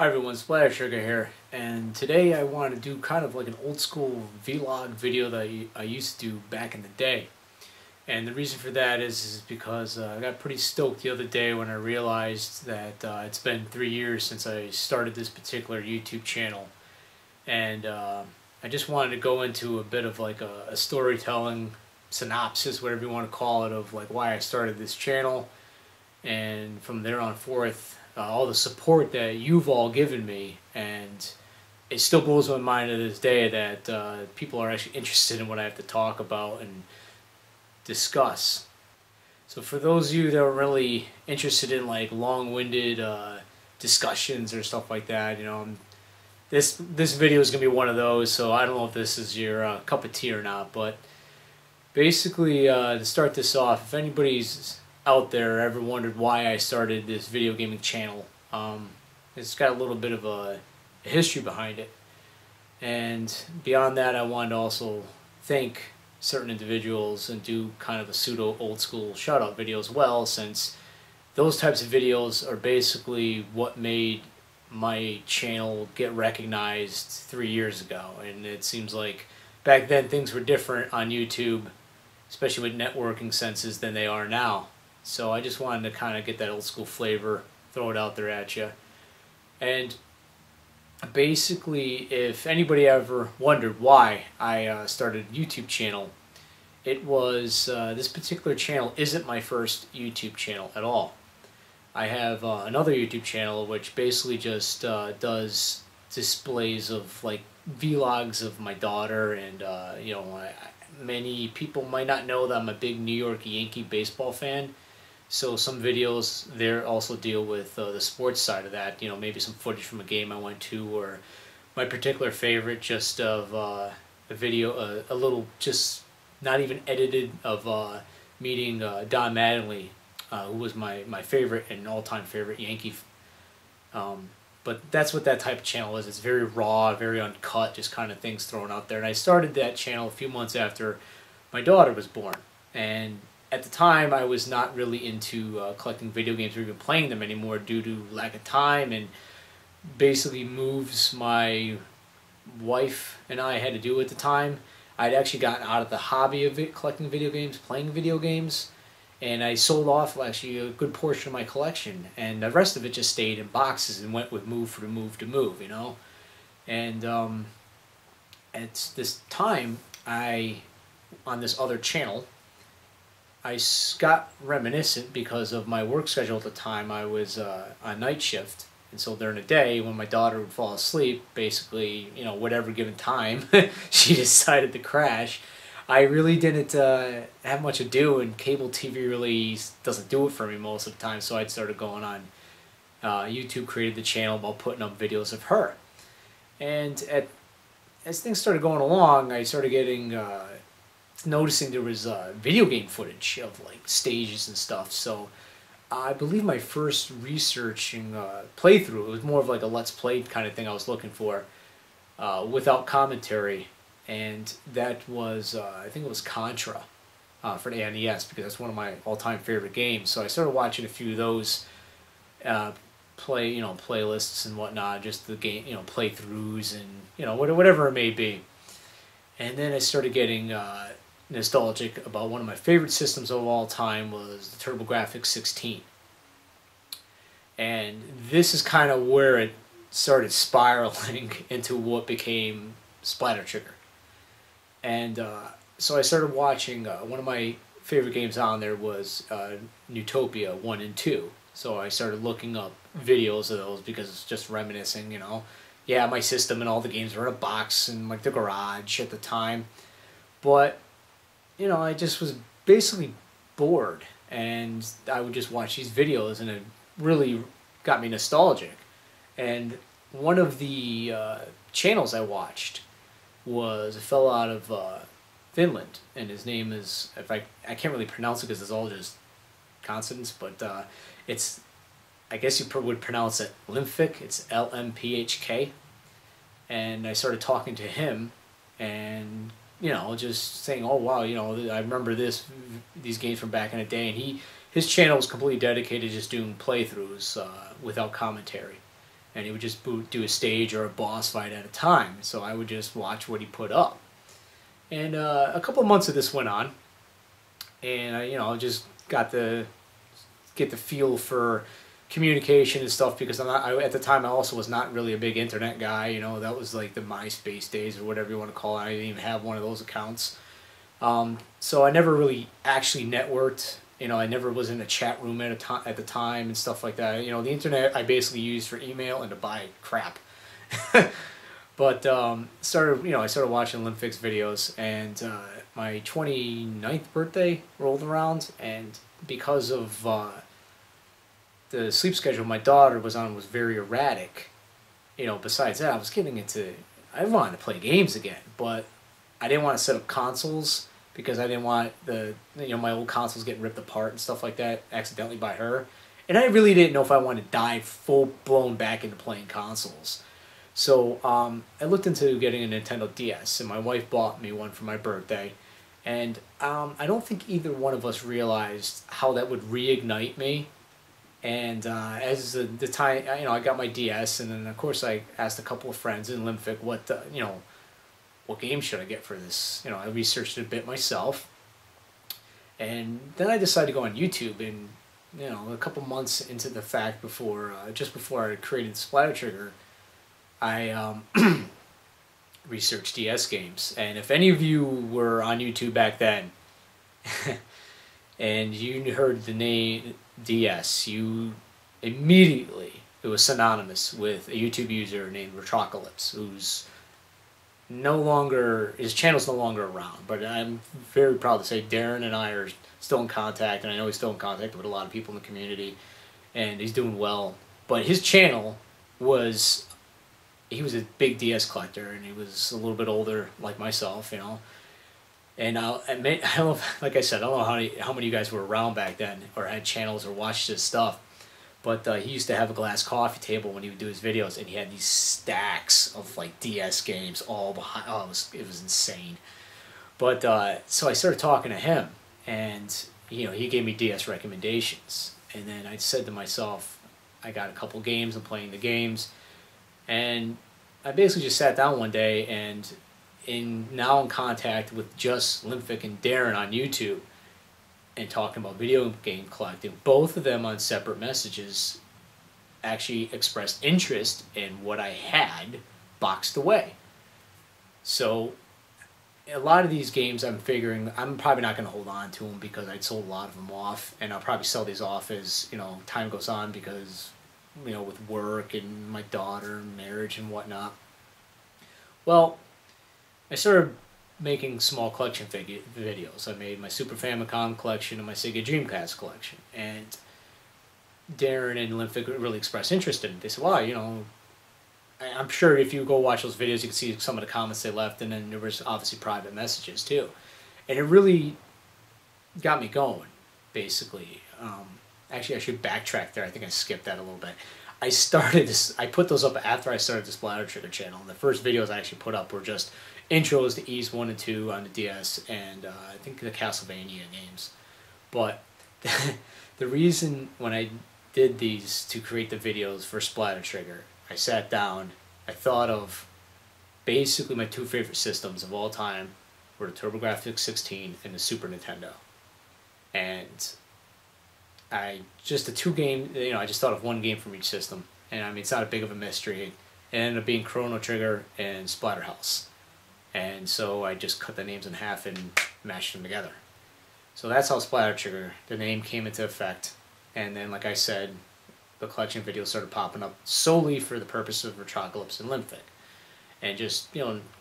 Hi everyone, SplatterTrigger here, and today I want to do kind of like an old school vlog video that I used to do back in the day. And the reason for that is because I got pretty stoked the other day when I realized that it's been 3 years since I started this particular YouTube channel. And I just wanted to go into a bit of like a storytelling synopsis, whatever you want to call it, of like why I started this channel. And from there on forth, all the support that you've all given me, and it still blows my mind to this day that people are actually interested in what I have to talk about and discuss. So for those of you that are really interested in like long-winded discussions or stuff like that, this video is gonna be one of those. So I don't know if this is your cup of tea or not, but basically to start this off, if anybody's out there ever wondered why I started this video gaming channel, it's got a little bit of a history behind it. And beyond that, I wanted to also thank certain individuals and do kind of a pseudo old school shout out video as well, since those types of videos are basically what made my channel get recognized 3 years ago. And it seems like back then things were different on YouTube, especially with networking senses, than they are now. So I just wanted to kind of get that old school flavor, throw it out there at you. And basically, if anybody ever wondered why I started a YouTube channel, it was this particular channel isn't my first YouTube channel at all. I have another YouTube channel which basically just does displays of like vlogs of my daughter, and many people might not know that I'm a big New York Yankee baseball fan. So some videos there also deal with the sports side of that. Maybe some footage from a game I went to, or my particular favorite just of a video, a little just not even edited of meeting Don Mattingly, who was my favorite and all-time favorite Yankee. But that's what that type of channel is. It's very raw, very uncut, just kind of things thrown out there. And I started that channel a few months after my daughter was born. And at the time, I was not really into collecting video games or even playing them anymore due to lack of time and basically moves my wife and I had to do at the time. I'd actually gotten out of the hobby of collecting video games, playing video games, and I sold off actually a good portion of my collection, and the rest of it just stayed in boxes and went with move to move. And at this time, on this other channel, I got reminiscent because of my work schedule at the time. I was on night shift, and so during the day when my daughter would fall asleep, basically, whatever given time she decided to crash, I really didn't have much to do, and cable TV really doesn't do it for me most of the time. So I'd started going on YouTube, created the channel about putting up videos of her. And as things started going along, I started getting noticing there was video game footage of like stages and stuff. So I believe my first researching playthrough, it was more of like a let's play kind of thing I was looking for, without commentary, and that was I think it was Contra for the NES, because that's one of my all-time favorite games. So I started watching a few of those playlists and whatnot, just the game, playthroughs, and whatever it may be. And then I started getting nostalgic about one of my favorite systems of all time, was the TurboGrafx 16. And this is kind of where it started spiraling into what became SplatterTrigger. And so I started watching, one of my favorite games on there was Utopia 1 and 2. So I started looking up videos of those because it's just reminiscing, Yeah, my system and all the games were in a box in like the garage at the time. But I just was basically bored, and I would just watch these videos, and it really got me nostalgic. And one of the channels I watched was a fellow out of Finland, and his name is, I can't really pronounce it because it's all just consonants, but it's, I guess you would pronounce it lmphk. It's lmphk. And I started talking to him, and just saying, oh wow, I remember these games from back in the day, and his channel was completely dedicated to just doing playthroughs without commentary. and he would just do a stage or a boss fight at a time. So I would just watch what he put up. And a couple of months of this went on, and I just got to get the feel for communication and stuff, because at the time I also was not really a big internet guy. That was like the MySpace days or whatever you want to call it. I didn't even have one of those accounts. So I never really actually networked. I never was in a chat room at the time and stuff like that. The internet I basically used for email and to buy crap. But I started watching lmphk's videos, and my 29th birthday rolled around, and because of the sleep schedule my daughter was on was very erratic. Besides that, I wanted to play games again, but I didn't want to set up consoles, because I didn't want my old consoles getting ripped apart and stuff like that accidentally by her. And I really didn't know if I wanted to dive full-blown back into playing consoles. So I looked into getting a Nintendo DS, and my wife bought me one for my birthday. And I don't think either one of us realized how that would reignite me. And as the time, I got my DS, and then of course I asked a couple of friends in lmphk what game should I get for this. I researched it a bit myself, and then I decided to go on YouTube. And a couple months into the fact, just before I created SplatterTrigger, I researched DS games. And if any of you were on YouTube back then, and you heard the name DS, you immediately, it was synonymous with a YouTube user named Retrocalypse, his channel's no longer around, but I'm very proud to say Darren and I are still in contact, and I know he's still in contact with a lot of people in the community, and he's doing well. But his channel he was a big DS collector, and he was a little bit older, like myself, And like I said, I don't know how many of you guys were around back then, or had channels, or watched his stuff. But he used to have a glass coffee table when he would do his videos, and he had these stacks of like DS games all behind. Oh, it was insane. But so I started talking to him, and he gave me DS recommendations. And then I said to myself, I got a couple games, I'm playing the games, and I basically just sat down one day, and now in contact with just lmphk and Darren on YouTube, and talking about video game collecting. Both of them on separate messages actually expressed interest in what I had boxed away. So a lot of these games, I'm figuring I'm probably not going to hold on to them, because I'd sold a lot of them off, and I'll probably sell these off as time goes on, because with work and my daughter and marriage and whatnot. Well, I started making small collection videos. I made my Super Famicom collection and my Sega Dreamcast collection, and Darren and lmphk really expressed interest in it. They said, well, I'm sure if you go watch those videos, you can see some of the comments they left, and then there was obviously private messages too. And it really got me going, basically. Actually, I should backtrack there. I think I skipped that a little bit. I put those up after I started the SplatterTrigger channel. And the first videos I actually put up were just intros to Ys 1 and 2 on the DS, and I think the Castlevania games. But the reason when I did these to create the videos for SplatterTrigger, I sat down, I thought of basically my two favorite systems of all time were the TurboGrafx 16 and the Super Nintendo. And I just thought of one game from each system, and I mean, it's not a big of a mystery. It ended up being Chrono Trigger and Splatterhouse, and so I just cut the names in half and mashed them together. So that's how SplatterTrigger, the name, came into effect. And then, like I said, the collection videos started popping up solely for the purpose of Retrocalypse and lmphk, and just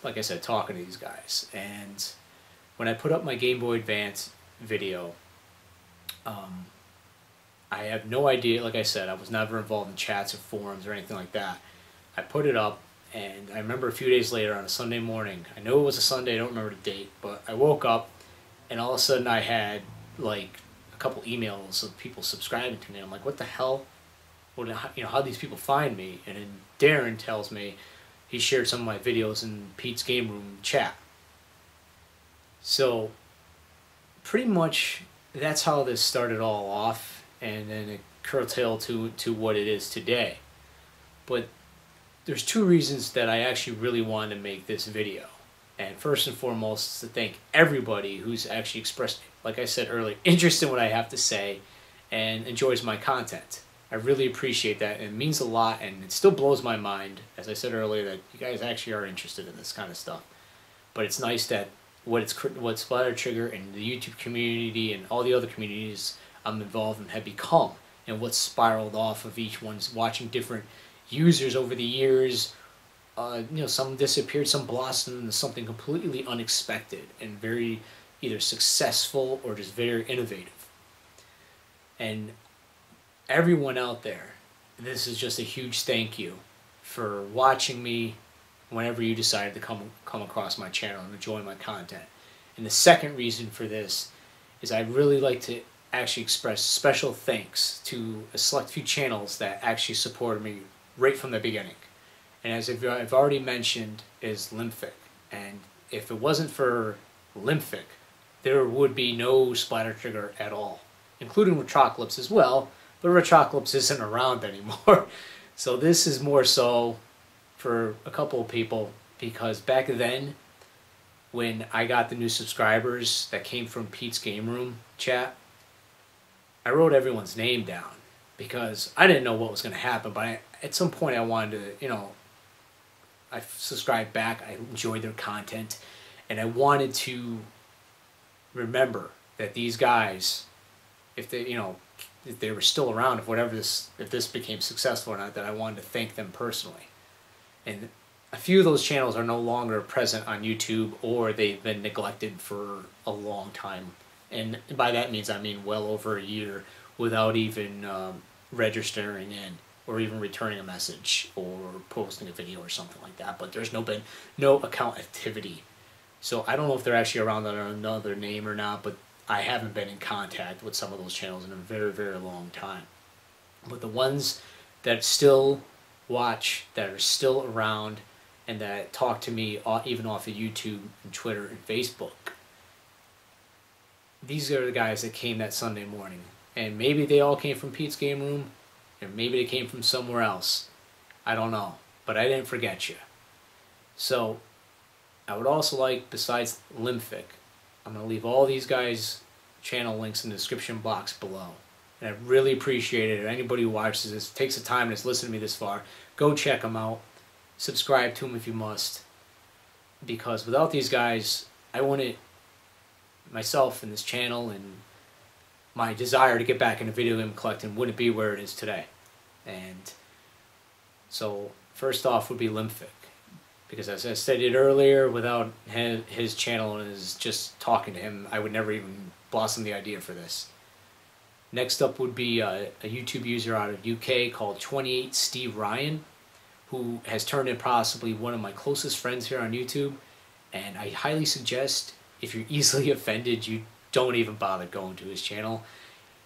like I said, talking to these guys. And when I put up my Game Boy Advance video, I have no idea. Like I said, I was never involved in chats or forums or anything like that. I put it up, and I remember a few days later on a Sunday morning, I know it was a Sunday, I don't remember the date, but I woke up, and all of a sudden I had like a couple emails of people subscribing to me. I'm like, what the hell? How these people find me? And then Darren tells me he shared some of my videos in Pete's Game Room chat. So pretty much that's how this started all off, and then it curtailed to what it is today. But there's two reasons that I actually really wanted to make this video. And first and foremost is to thank everybody who's actually expressed, like I said earlier, interest in what I have to say and enjoys my content. I really appreciate that, and it means a lot, and it still blows my mind, as I said earlier, that you guys actually are interested in this kind of stuff. But it's nice that what SplatterTrigger and the YouTube community and all the other communities I'm involved in have become, and what's spiraled off of each one's watching different users over the years. Some disappeared, some blossomed into something completely unexpected and very either successful or just very innovative. And everyone out there, this is just a huge thank you for watching me whenever you decided to come across my channel and enjoy my content. And the second reason for this is I'd really like to actually express special thanks to a select few channels that actually supported me right from the beginning. And as I've already mentioned, is lmphk. And if it wasn't for lmphk, there would be no SplatterTrigger at all, including Retroclips as well, but Retroclips isn't around anymore. So this is more so for a couple of people, because back then, when I got the new subscribers that came from Pete's Game Room chat, I wrote everyone's name down because I didn't know what was going to happen, but at some point I wanted to, I subscribed back, I enjoyed their content, and I wanted to remember that these guys, if they were still around, if this became successful or not, that I wanted to thank them personally. And a few of those channels are no longer present on YouTube, or they've been neglected for a long time. And by that means, I mean well over a year without even registering in, or even returning a message or posting a video or something like that. But there's been no account activity. So I don't know if they're actually around under another name or not, but I haven't been in contact with some of those channels in a very, very long time. But the ones that still watch, that are still around, and that talk to me even off of YouTube and Twitter and Facebook, these are the guys that came that Sunday morning. And maybe they all came from Pete's Game Room, and maybe they came from somewhere else. I don't know. But I didn't forget you. So I would also like, besides lmphk, I'm going to leave all these guys' channel links in the description box below. And I really appreciate it. If anybody who watches this, takes the time and has listened to me this far, go check them out. Subscribe to them if you must. Because without these guys, I wouldn't, myself and this channel and my desire to get back into video game collecting wouldn't be where it is today. And so first off would be lmphk, because as I stated earlier, without his channel and his just talking to him, I would never even blossom the idea for this. Next up would be a YouTube user out of UK called 28 Steve Ryan, who has turned in possibly one of my closest friends here on YouTube. And I highly suggest, if you're easily offended, you don't even bother going to his channel.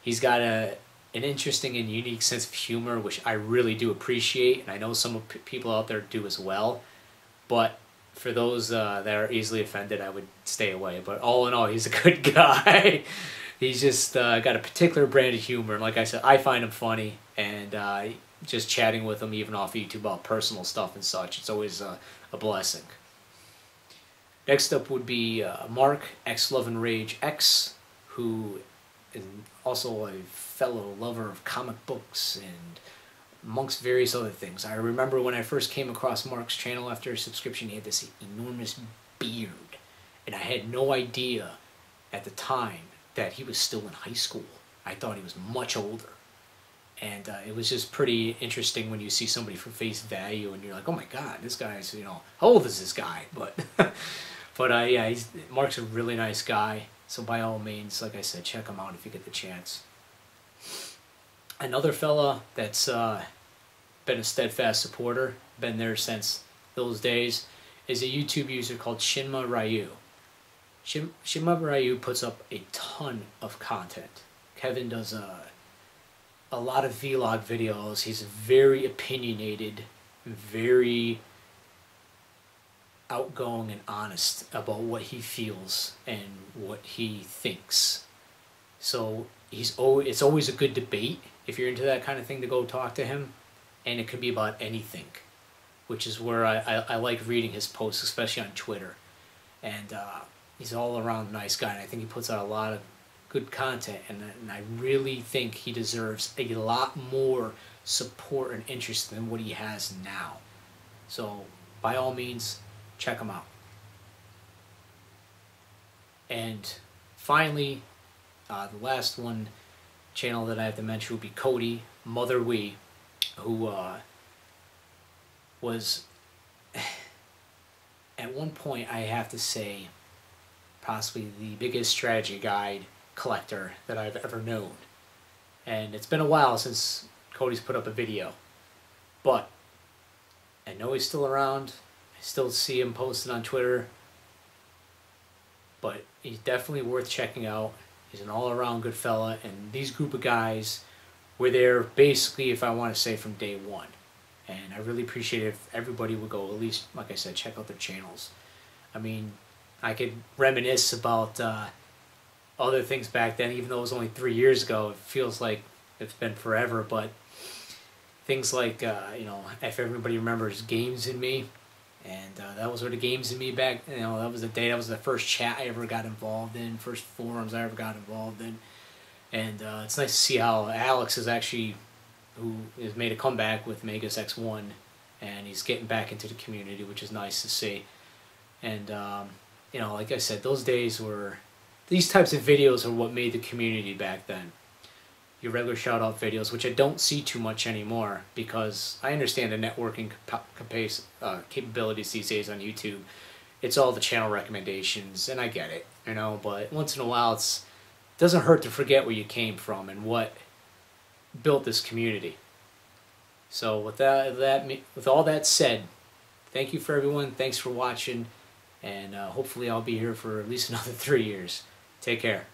He's got an interesting and unique sense of humor, which I really do appreciate, and I know some people out there do as well. But for those that are easily offended, I would stay away. But all in all, he's a good guy. He's just got a particular brand of humor, and like I said, I find him funny, and just chatting with him even off YouTube about personal stuff and such, it's always a blessing. Next up would be Mark, xlovenragex, who is also a fellow lover of comic books and amongst various other things. I remember when I first came across Mark's channel after a subscription, he had this enormous beard, and I had no idea at the time that he was still in high school. I thought he was much older. And it was just pretty interesting when you see somebody for face value and you're like, oh my god, this guy's, how old is this guy? But yeah, Mark's a really nice guy. So by all means, like I said, check him out if you get the chance. Another fella that's been a steadfast supporter, been there since those days, is a YouTube user called shinmaryuu. Shinmaryuu puts up a ton of content. Kevin does a lot of vlog videos. He's very opinionated, very outgoing and honest about what he feels and what he thinks. So it's always a good debate if you're into that kind of thing to go talk to him, and it could be about anything. which is where I like reading his posts, especially on Twitter. And he's all around nice guy, and I think he puts out a lot of good content, and I really think he deserves a lot more support and interest than what he has now. So by all means, check him out. And finally, the last one channel that I have to mention would be Cody motherwii, who was at one point, I have to say, possibly the biggest strategy guide collector that I've ever known. And it's been a while since Cody's put up a video, but I know he's still around. I still see him posted on Twitter, but he's definitely worth checking out. He's an all-around good fella, and these group of guys were there basically, if I want to say, from day one. And I really appreciate it if everybody would go, at least, like I said, check out their channels. I mean, I could reminisce about other things back then, even though it was only 3 years ago. It feels like it's been forever, but things like, you know, if everybody remembers Games in Me, and that was where the Games in Me back, you know, that was the day, that was the first chat I ever got involved in, first forums I ever got involved in. And it's nice to see how Alex is actually, who has made a comeback with Megas X1, and he's getting back into the community, which is nice to see. And, you know, like I said, those days were, these types of videos are what made the community back then. Your regular shout-out videos, which I don't see too much anymore, because I understand the networking capabilities these days on YouTube. It's all the channel recommendations, and I get it, you know, but once in a while it doesn't hurt to forget where you came from and what built this community. So with with all that said, thank you for everyone. Thanks for watching, and hopefully I'll be here for at least another 3 years. Take care.